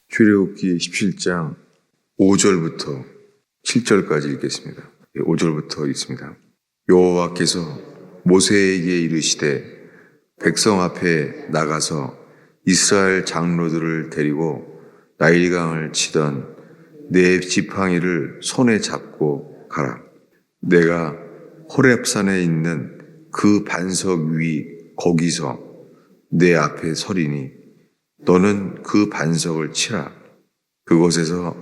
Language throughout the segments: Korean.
출애굽기 17장 5절부터 7절까지 읽겠습니다. 5절부터 읽습니다. 여호와께서 모세에게 이르시되 백성 앞에 나가서 이스라엘 장로들을 데리고 나일강을 치던 네 지팡이를 손에 잡고 가라. 내가 호렙산에 있는 그 반석 위 거기서 내 앞에 서리니 너는 그 반석을 치라. 그곳에서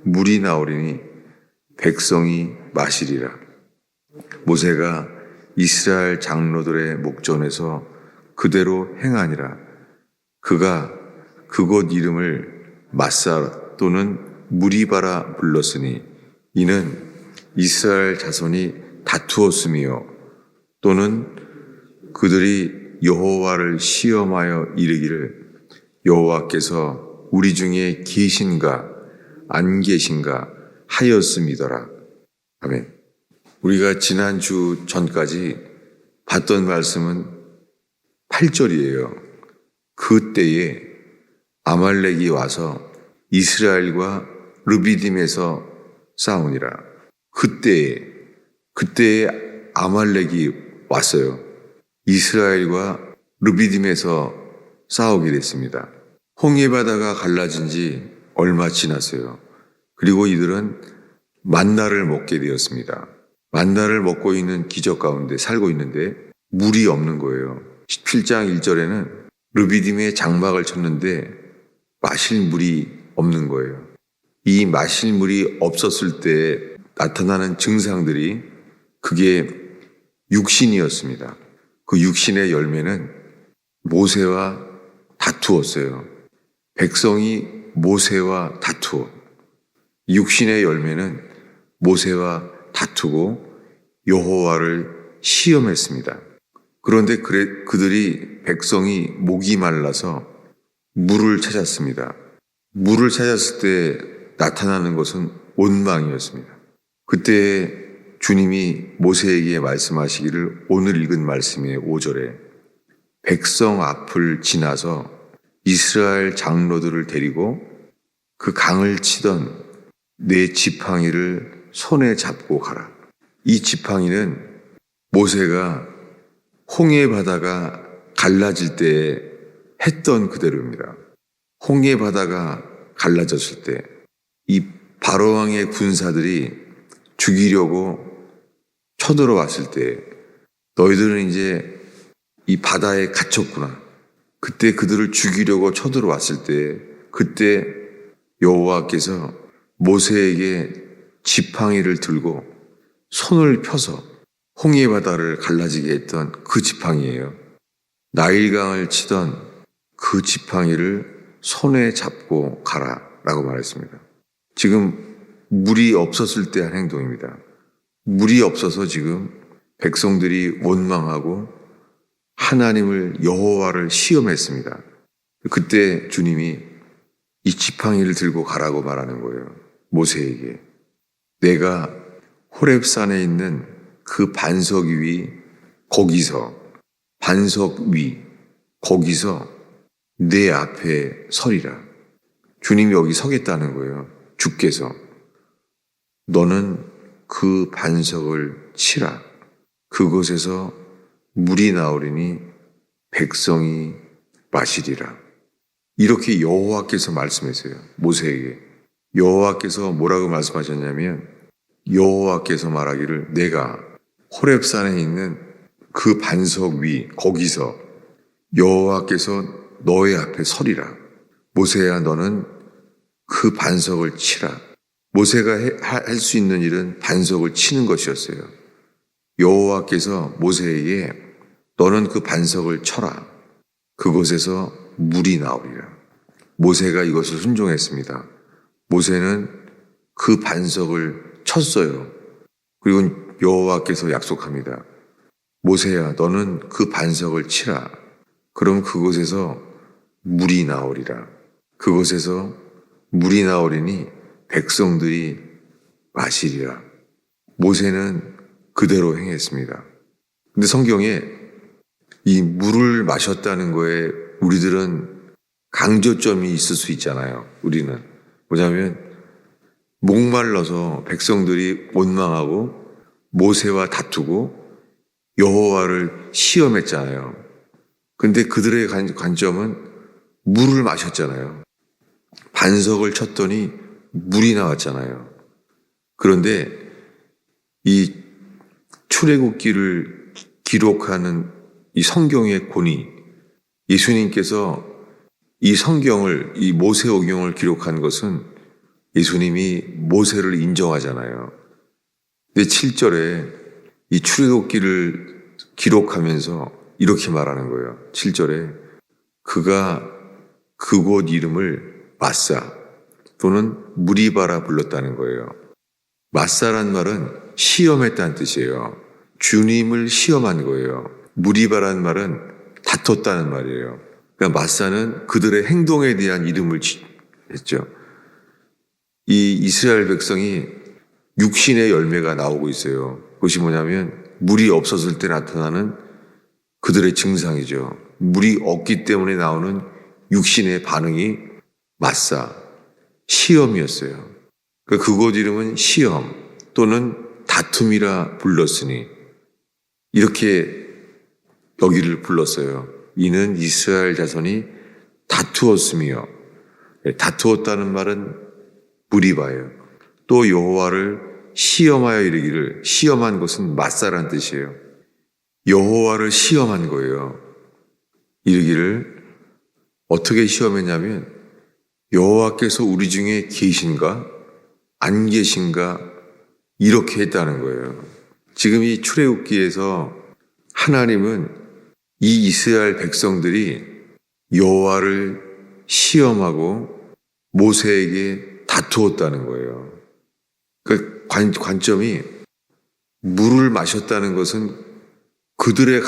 물이 나오리니 백성이 마시리라. 모세가 이스라엘 장로들의 목전에서 그대로 행하니라. 그가 그곳 이름을 마사 또는 무리바라 불렀으니 이는 이스라엘 자손이 다투었으며 또는 그들이 여호와를 시험하여 이르기를 여호와께서 우리 중에 계신가 안 계신가 하였음이더라. 아멘. 우리가 지난주 전까지 봤던 말씀은 8절이에요. 그때에 아말렉이 와서 이스라엘과 르비딤에서 싸우니라. 그때에 아말렉이 왔어요. 이스라엘과 르비딤에서 싸우게 됐습니다. 홍해 바다가 갈라진 지 얼마 지났어요. 그리고 이들은 만나를 먹게 되었습니다. 만나를 먹고 있는 기적 가운데 살고 있는데 물이 없는 거예요. 17장 1절에는 르비딤에 장막을 쳤는데 마실 물이 없는 거예요. 이 마실 물이 없었을 때 나타나는 증상들이 그게 육신이었습니다. 그 육신의 열매는 모세와 다투었어요. 백성이 모세와 다투어 육신의 열매는 모세와 다투고 여호와를 시험했습니다. 그런데 그들이 백성이 목이 말라서 물을 찾았습니다. 물을 찾았을 때 나타나는 것은 원망이었습니다. 그때 주님이 모세에게 말씀하시기를 오늘 읽은 말씀의 5절에 백성 앞을 지나서 이스라엘 장로들을 데리고 그 강을 치던 네 지팡이를 손에 잡고 가라. 이 지팡이는 모세가 홍해 바다가 갈라질 때 했던 그대로입니다. 홍해 바다가 갈라졌을 때 이 바로왕의 군사들이 죽이려고 쳐들어왔을 때 너희들은 이제 이 바다에 갇혔구나. 그때 그들을 죽이려고 쳐들어왔을 때 그때 여호와께서 모세에게 지팡이를 들고 손을 펴서 홍해 바다를 갈라지게 했던 그 지팡이예요. 나일강을 치던 그 지팡이를 손에 잡고 가라라고 말했습니다. 지금 물이 없었을 때 한 행동입니다. 물이 없어서 지금 백성들이 원망하고 하나님을 여호와를 시험했습니다. 그때 주님이 이 지팡이를 들고 가라고 말하는 거예요. 모세에게. 내가 호렙산에 있는 그 반석 위 거기서 내 앞에 서리라. 주님이 여기 서겠다는 거예요. 주께서 너는 그 반석을 치라. 그곳에서 물이 나오리니 백성이 마시리라. 이렇게 여호와께서 말씀했어요. 모세에게. 여호와께서 뭐라고 말씀하셨냐면 여호와께서 말하기를 내가 호렙산에 있는 그 반석 위 거기서 여호와께서 너의 앞에 서리라. 모세야 너는 그 반석을 치라. 모세가 할 수 있는 일은 반석을 치는 것이었어요. 여호와께서 모세에게 너는 그 반석을 쳐라. 그곳에서 물이 나오리라. 모세가 이것을 순종했습니다. 모세는 그 반석을 쳤어요. 그리고 여호와께서 약속합니다. 모세야 너는 그 반석을 치라. 그럼 그곳에서 물이 나오리라. 그곳에서 물이 나오리니 백성들이 마시리라. 모세는 그대로 행했습니다. 근데 성경에 이 물을 마셨다는 거에 우리들은 강조점이 있을 수 있잖아요. 우리는 뭐냐면 목말라서 백성들이 원망하고 모세와 다투고 여호와를 시험했잖아요. 근데 그들의 관점은 물을 마셨잖아요. 반석을 쳤더니 물이 나왔잖아요. 그런데 이 출애굽기를 기록하는 이 성경의 권위, 예수님께서 이 성경을, 이 모세오경을 기록한 것은 예수님이 모세를 인정하잖아요. 근데 7절에 이 출애굽기를 기록하면서 이렇게 말하는 거예요. 7절에 그가 그곳 이름을 마사 또는 무리바라 불렀다는 거예요. 마사란 말은 시험했다는 뜻이에요. 주님을 시험한 거예요. 무리바란 말은 다퉜다는 말이에요. 그러니까 마사는 그들의 행동에 대한 이름을 했죠. 이 이스라엘 백성이 육신의 열매가 나오고 있어요. 그것이 뭐냐면 물이 없었을 때 나타나는 그들의 증상이죠. 물이 없기 때문에 나오는 육신의 반응이 마사, 시험이었어요. 그곳 이름은 시험 또는 다툼이라 불렀으니 이렇게 여기를 불렀어요. 이는 이스라엘 자손이 다투었으며, 다투었다는 말은 무리바예요. 또 여호와를 시험하여 이르기를, 시험한 것은 마사란 뜻이에요. 여호와를 시험한 거예요. 이르기를 어떻게 시험했냐면 여호와께서 우리 중에 계신가 안 계신가 이렇게 했다는 거예요. 지금 이 출애굽기에서 하나님은 이 이스라엘 백성들이 여호와를 시험하고 모세에게 다투었다는 거예요. 그 관점이 물을 마셨다는 것은 그들의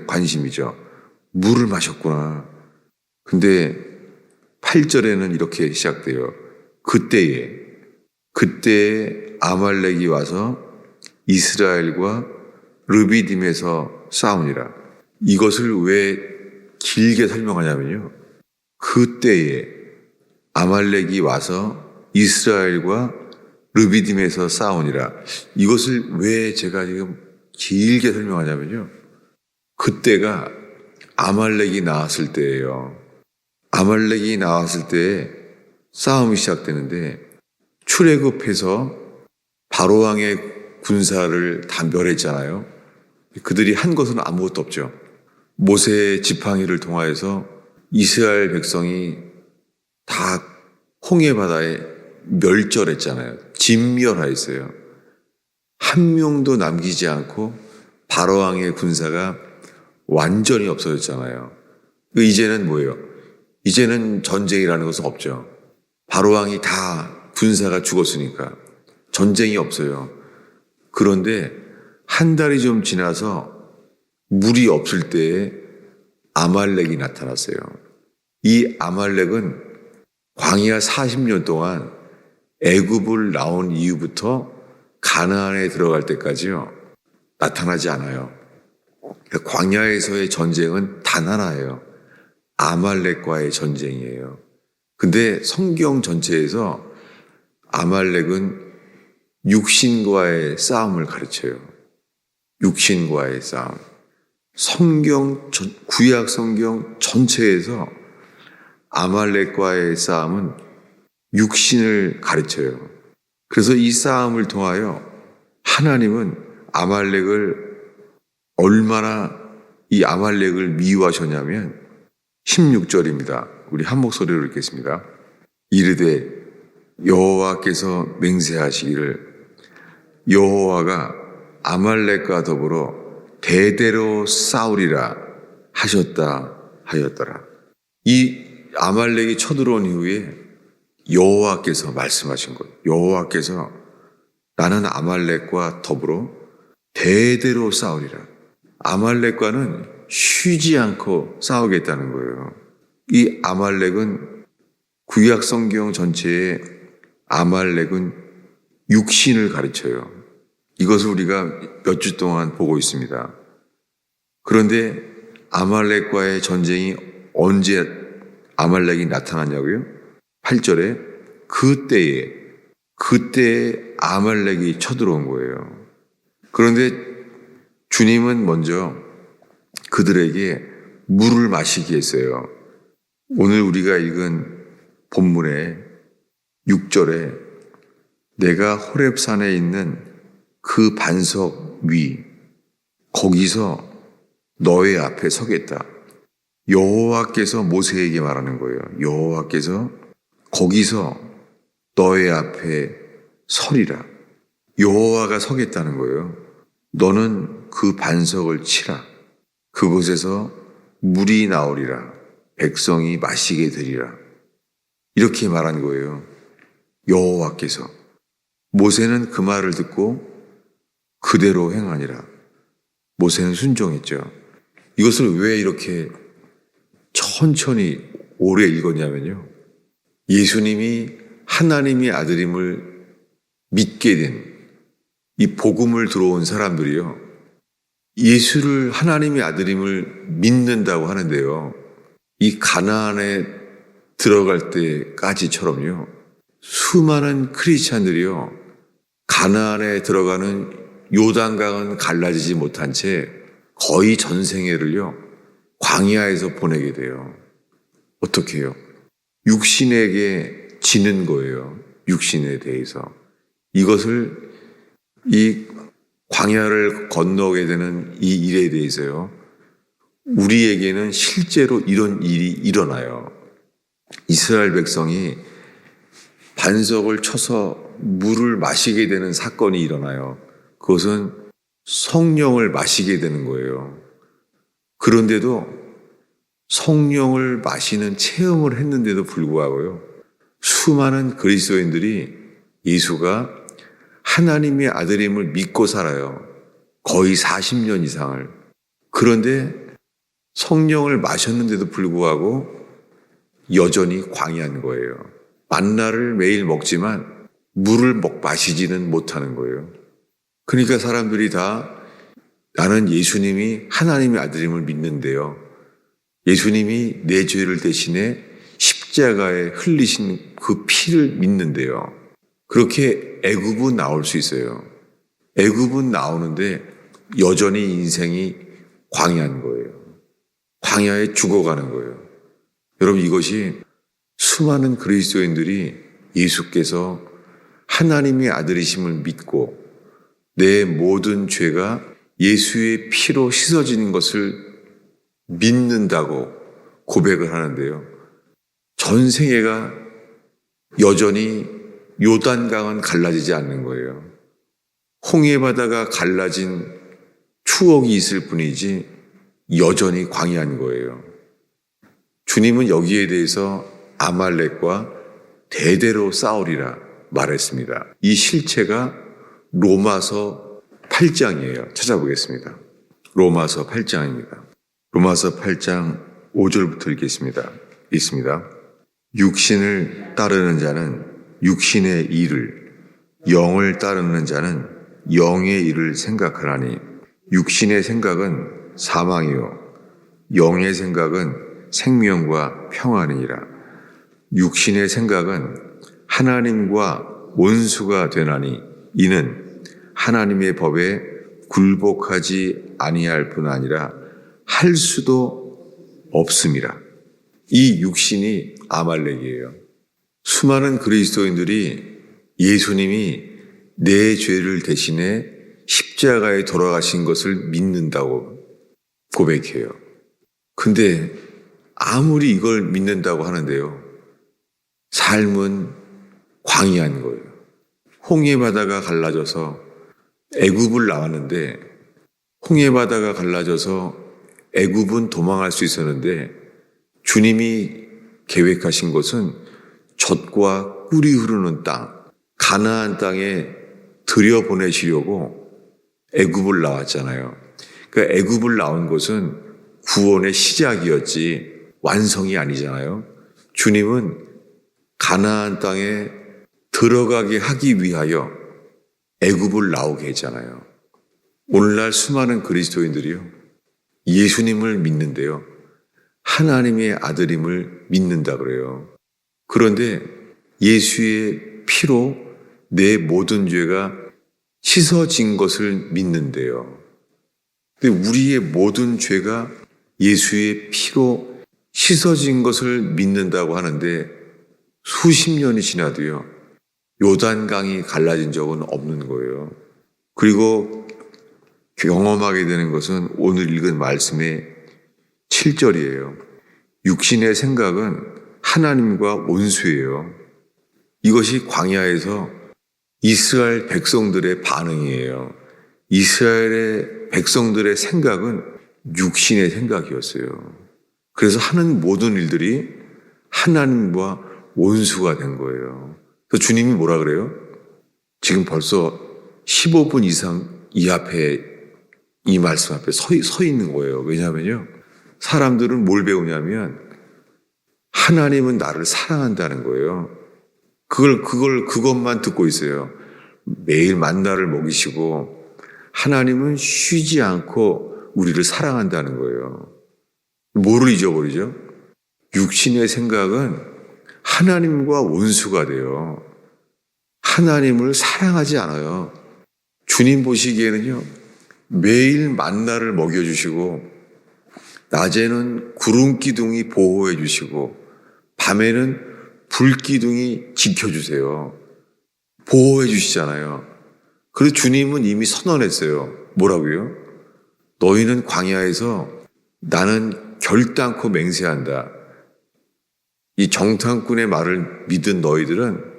관심이죠. 물을 마셨구나. 근데 8절에는 이렇게 시작돼요. 그때에 아말렉이 와서 이스라엘과 르비딤에서 싸우니라. 이것을 왜 길게 설명하냐면요. 그때에 아말렉이 와서 이스라엘과 르비딤에서 싸우니라. 이것을 왜 제가 지금 길게 설명하냐면요. 그때가 아말렉이 나왔을 때예요. 아말렉이 나왔을 때 싸움이 시작되는데 출애굽해서 바로왕의 군사를 다 멸했잖아요. 그들이 한 것은 아무것도 없죠. 모세의 지팡이를 통하여서 이스라엘 백성이 다 홍해 바다에 멸절했잖아요. 진멸하였어요. 한 명도 남기지 않고 바로왕의 군사가 완전히 없어졌잖아요. 이제는 뭐예요? 이제는 전쟁이라는 것은 없죠. 바로왕이 다 군사가 죽었으니까 전쟁이 없어요. 그런데 한 달이 좀 지나서 물이 없을 때에 아말렉이 나타났어요. 이 아말렉은 광야 40년 동안 애굽을 나온 이후부터 가나안에 들어갈 때까지요. 나타나지 않아요. 광야에서의 전쟁은 단 하나예요. 아말렉과의 전쟁이에요. 근데 성경 전체에서 아말렉은 육신과의 싸움을 가르쳐요. 육신과의 싸움. 구약 성경 전체에서 아말렉과의 싸움은 육신을 가르쳐요. 그래서 이 싸움을 통하여 하나님은 얼마나 이 아말렉을 미워하셨냐면 16절입니다. 우리 한 목소리로 읽겠습니다. 이르되 여호와께서 맹세하시기를 여호와가 아말렉과 더불어 대대로 싸우리라 하셨다 하였더라. 이 아말렉이 쳐들어온 이후에 여호와께서 말씀하신 것. 여호와께서 나는 아말렉과 더불어 대대로 싸우리라. 아말렉과는 쉬지 않고 싸우겠다는 거예요. 이 아말렉은 구약 성경 전체에 아말렉은 육신을 가르쳐요. 이것을 우리가 몇 주 동안 보고 있습니다. 그런데 아말렉과의 전쟁이 언제 아말렉이 나타났냐고요? 8절에 그때에 아말렉이 쳐들어온 거예요. 그런데 주님은 먼저 그들에게 물을 마시게 했어요. 오늘 우리가 읽은 본문의 6절에 내가 호렙산에 있는 그 반석 위 거기서 너의 앞에 서겠다. 여호와께서 모세에게 말하는 거예요. 여호와께서 거기서 너의 앞에 서리라. 여호와가 서겠다는 거예요. 너는 그 반석을 치라. 그곳에서 물이 나오리라. 백성이 마시게 되리라. 이렇게 말한 거예요. 여호와께서. 모세는 그 말을 듣고 그대로 행하니라. 모세는 순종했죠. 이것을 왜 이렇게 천천히 오래 읽었냐면요. 예수님이 하나님의 아들임을 믿게 된 이 복음을 들어온 사람들이요. 예수를 하나님의 아들임을 믿는다고 하는데요. 이 가나안에 들어갈 때까지처럼요. 수많은 크리스찬들이요. 가나안에 들어가는 요단강은 갈라지지 못한 채 거의 전생애를요. 광야에서 보내게 돼요. 어떻게 해요? 육신에게 지는 거예요. 육신에 대해서. 이것을 이 광야를 건너게 되는 이 일에 대해서요. 우리에게는 실제로 이런 일이 일어나요. 이스라엘 백성이 반석을 쳐서 물을 마시게 되는 사건이 일어나요. 그것은 성령을 마시게 되는 거예요. 그런데도 성령을 마시는 체험을 했는데도 불구하고요. 수많은 그리스도인들이 예수가 하나님의 아들임을 믿고 살아요. 거의 40년 이상을. 그런데 성령을 마셨는데도 불구하고 여전히 광야인 거예요. 만나를 매일 먹지만 물을 마시지는 못하는 거예요. 그러니까 사람들이 다 나는 예수님이 하나님의 아들임을 믿는데요. 예수님이 내 죄를 대신해 십자가에 흘리신 그 피를 믿는데요. 그렇게 애굽은 나올 수 있어요. 애굽은 나오는데 여전히 인생이 광야인 거예요. 광야에 죽어가는 거예요. 여러분 이것이 수많은 그리스도인들이 예수께서 하나님의 아들이심을 믿고 내 모든 죄가 예수의 피로 씻어지는 것을 믿는다고 고백을 하는데요. 전생애가 여전히 요단강은 갈라지지 않는 거예요. 홍해바다가 갈라진 추억이 있을 뿐이지 여전히 광야인 거예요. 주님은 여기에 대해서 아말렉과 대대로 싸우리라 말했습니다. 이 실체가 로마서 8장이에요. 찾아보겠습니다. 로마서 8장입니다. 로마서 8장 5절부터 읽겠습니다. 있습니다. 육신을 따르는 자는 육신의 일을, 영을 따르는 자는 영의 일을 생각하나니 육신의 생각은 사망이요 영의 생각은 생명과 평안이니라. 육신의 생각은 하나님과 원수가 되나니 이는 하나님의 법에 굴복하지 아니할 뿐 아니라 할 수도 없음이라. 이 육신이 아말렉이에요. 수많은 그리스도인들이 예수님이 내 죄를 대신해 십자가에 돌아가신 것을 믿는다고 고백해요. 근데 아무리 이걸 믿는다고 하는데요. 삶은 광야인 거예요. 홍해바다가 갈라져서 애굽을 나왔는데 홍해바다가 갈라져서 애굽은 도망할 수 있었는데 주님이 계획하신 것은 젖과 꿀이 흐르는 땅, 가나안 땅에 들여보내시려고 애굽을 나왔잖아요. 그러니까 애굽을 나온 것은 구원의 시작이었지 완성이 아니잖아요. 주님은 가나안 땅에 들어가게 하기 위하여 애굽을 나오게 했잖아요. 오늘날 수많은 그리스도인들이요. 예수님을 믿는데요. 하나님의 아들임을 믿는다 그래요. 그런데 예수의 피로 내 모든 죄가 씻어진 것을 믿는데요. 근데 우리의 모든 죄가 예수의 피로 씻어진 것을 믿는다고 하는데 수십 년이 지나도요, 요단강이 갈라진 적은 없는 거예요. 그리고 경험하게 되는 것은 오늘 읽은 말씀의 7절이에요. 육신의 생각은 하나님과 원수예요. 이것이 광야에서 이스라엘 백성들의 반응이에요. 이스라엘의 백성들의 생각은 육신의 생각이었어요. 그래서 하는 모든 일들이 하나님과 원수가 된 거예요. 그래서 주님이 뭐라 그래요? 지금 벌써 15분 이상 이 앞에, 이 말씀 앞에 서 있는 거예요. 왜냐하면요, 사람들은 뭘 배우냐면 하나님은 나를 사랑한다는 거예요. 그것만 듣고 있어요. 매일 만나를 먹이시고 하나님은 쉬지 않고 우리를 사랑한다는 거예요. 뭐를 잊어버리죠? 육신의 생각은 하나님과 원수가 돼요. 하나님을 사랑하지 않아요. 주님 보시기에는요, 매일 만나를 먹여주시고 낮에는 구름 기둥이 보호해 주시고 밤에는 불 기둥이 지켜주세요. 보호해 주시잖아요. 그래서 주님은 이미 선언했어요. 뭐라고요? 너희는 광야에서 나는 결단코 맹세한다. 이 정탐꾼의 말을 믿은 너희들은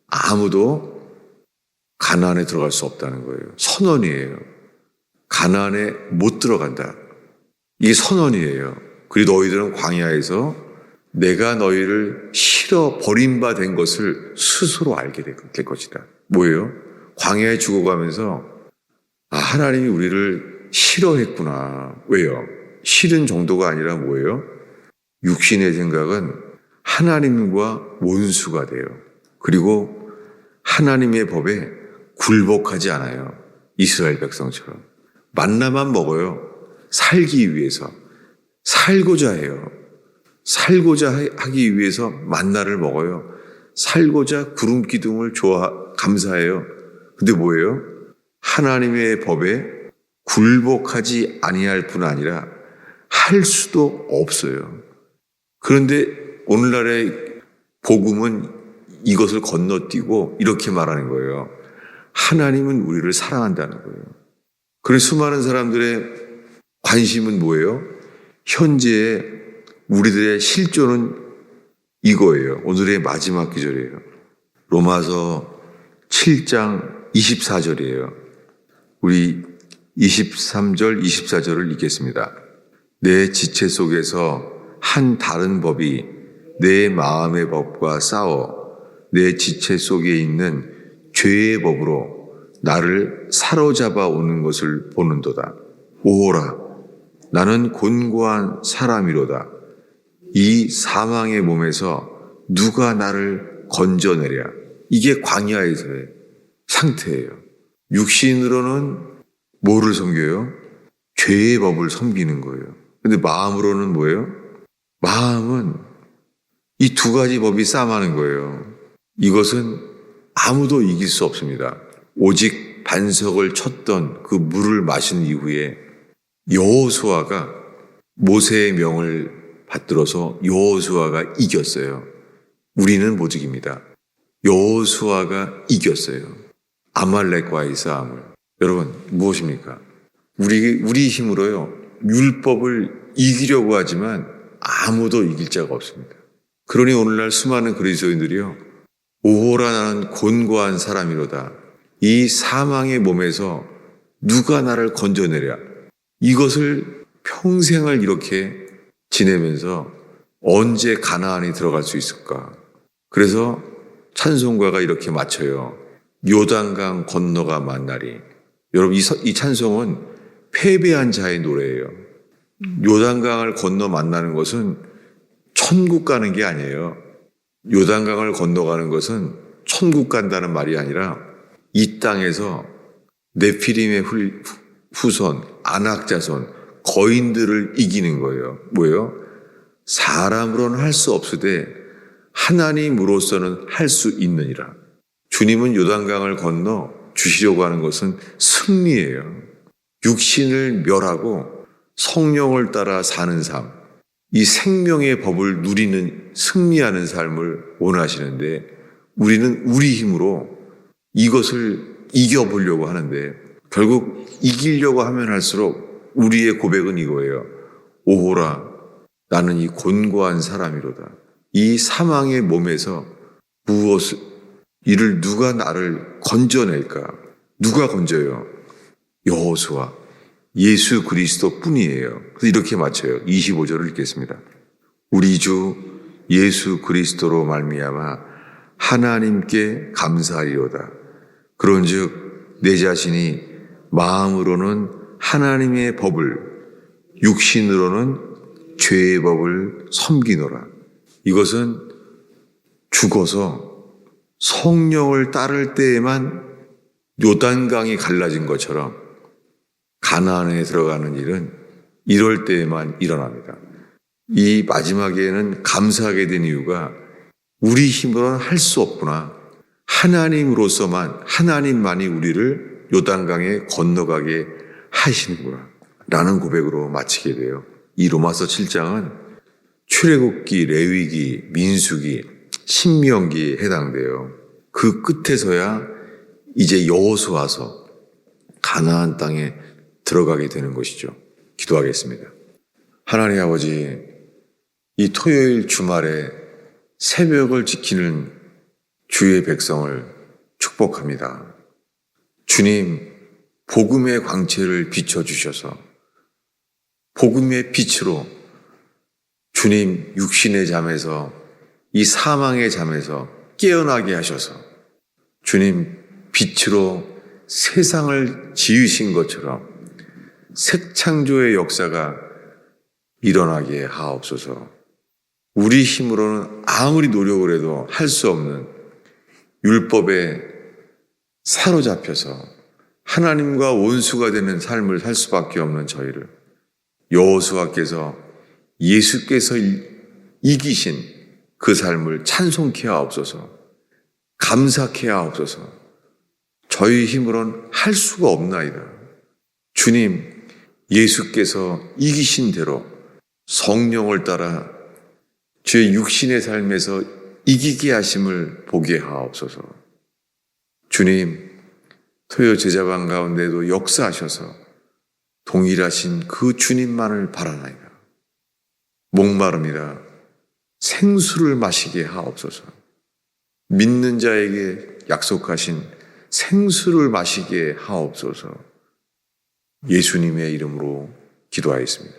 아무도 가나안에 들어갈 수 없다는 거예요. 선언이에요. 가나안에 못 들어간다. 이게 선언이에요. 그리고 너희들은 광야에서 내가 너희를 싫어 버림받은 것을 스스로 알게 될 것이다. 뭐예요? 광야에 죽어가면서 하나님이 우리를 싫어했구나. 왜요? 싫은 정도가 아니라 뭐예요? 육신의 생각은 하나님과 원수가 돼요. 그리고 하나님의 법에 굴복하지 않아요. 이스라엘 백성처럼. 만나만 먹어요. 살기 위해서. 살고자 해요. 살고자 하기 위해서 만나를 먹어요. 살고자 구름 기둥을 감사해요. 근데 뭐예요? 하나님의 법에 굴복하지 아니할 뿐 아니라 할 수도 없어요. 그런데 오늘날의 복음은 이것을 건너뛰고 이렇게 말하는 거예요. 하나님은 우리를 사랑한다는 거예요. 그래서 수많은 사람들의 관심은 뭐예요? 현재의 우리들의 실존은 이거예요. 오늘의 마지막 기절이에요. 로마서 7장 24절이에요. 우리 23절, 24절을 읽겠습니다. 내 지체 속에서 한 다른 법이 내 마음의 법과 싸워 내 지체 속에 있는 죄의 법으로 나를 사로잡아 오는 것을 보는도다. 오호라, 나는 곤고한 사람이로다. 이 사망의 몸에서 누가 나를 건져내랴. 이게 광야에서의 상태예요. 육신으로는 뭐를 섬겨요? 죄의 법을 섬기는 거예요. 근데 마음으로는 뭐예요? 마음은 이 두 가지 법이 싸움하는 거예요. 이것은 아무도 이길 수 없습니다. 오직 반석을 쳤던 그 물을 마신 이후에 여호수아가 모세의 명을 받들어서 여호수아가 이겼어요. 우리는 못 이깁니다. 여호수아가 이겼어요. 아말렉과의 싸움을. 여러분, 무엇입니까? 우리 힘으로요, 율법을 이기려고 하지만 아무도 이길 자가 없습니다. 그러니 오늘날 수많은 그리스도인들이요, 오호라 나는 곤고한 사람이로다. 이 사망의 몸에서 누가 나를 건져내랴. 이것을 평생을 이렇게 지내면서 언제 가나안에 들어갈 수 있을까? 그래서 찬송가가 이렇게 맞춰요. 요단강 건너가 만나리. 여러분, 이 찬송은 패배한 자의 노래예요. 요단강을 건너 만나는 것은 천국 가는 게 아니에요. 요단강을 건너가는 것은 천국 간다는 말이 아니라 이 땅에서 네피림의 후손, 안악자손, 거인들을 이기는 거예요. 뭐예요? 사람으로는 할 수 없으되 하나님으로서는 할 수 있느니라. 주님은 요단강을 건너 주시려고 하는 것은 승리예요. 육신을 멸하고 성령을 따라 사는 삶, 이 생명의 법을 누리는 승리하는 삶을 원하시는데 우리는 우리 힘으로 이것을 이겨보려고 하는데 결국 이기려고 하면 할수록 우리의 고백은 이거예요. 오호라, 나는 이 곤고한 사람이로다. 이 사망의 몸에서 무엇을, 이를 누가 나를 건져낼까? 누가 건져요? 여호수아, 예수 그리스도 뿐이에요. 그래서 이렇게 마쳐요. 25절을 읽겠습니다. 우리 주 예수 그리스도로 말미암아 하나님께 감사하리로다. 그런즉 내 자신이 마음으로는 하나님의 법을, 육신으로는 죄의 법을 섬기노라. 이것은 죽어서 성령을 따를 때에만 요단강이 갈라진 것처럼 가나안에 들어가는 일은 이럴 때에만 일어납니다. 이 마지막에는 감사하게 된 이유가 우리 힘으로는 할 수 없구나. 하나님으로서만, 하나님만이 우리를 요단강에 건너가게 하시는구나 라는 고백으로 마치게 돼요. 이 로마서 7장은 출애굽기, 레위기, 민수기, 신명기에 해당돼요. 그 끝에서야 이제 여호수아서 가나안 땅에 들어가게 되는 것이죠. 기도하겠습니다. 하나님 아버지, 이 토요일 주말에 새벽을 지키는 주의 백성을 축복합니다. 주님, 복음의 광채를 비춰주셔서 복음의 빛으로 주님 육신의 잠에서, 이 사망의 잠에서 깨어나게 하셔서 주님 빛으로 세상을 지으신 것처럼 색창조의 역사가 일어나게 하옵소서. 우리 힘으로는 아무리 노력을 해도 할 수 없는 율법에 사로잡혀서 하나님과 원수가 되는 삶을 살 수밖에 없는 저희를 여호수아께서 예수께서 이기신 그 삶을 찬송케 하옵소서. 감사케 하옵소서. 저희 힘으로는 할 수가 없나이다. 주님, 예수께서 이기신 대로 성령을 따라 주의 육신의 삶에서 이기게 하심을 보게 하옵소서. 주님, 토요 제자반 가운데도 역사하셔서 동일하신 그 주님만을 바라나이다. 목마름이라 생수를 마시게 하옵소서. 믿는 자에게 약속하신 생수를 마시게 하옵소서. 예수님의 이름으로 기도하였습니다.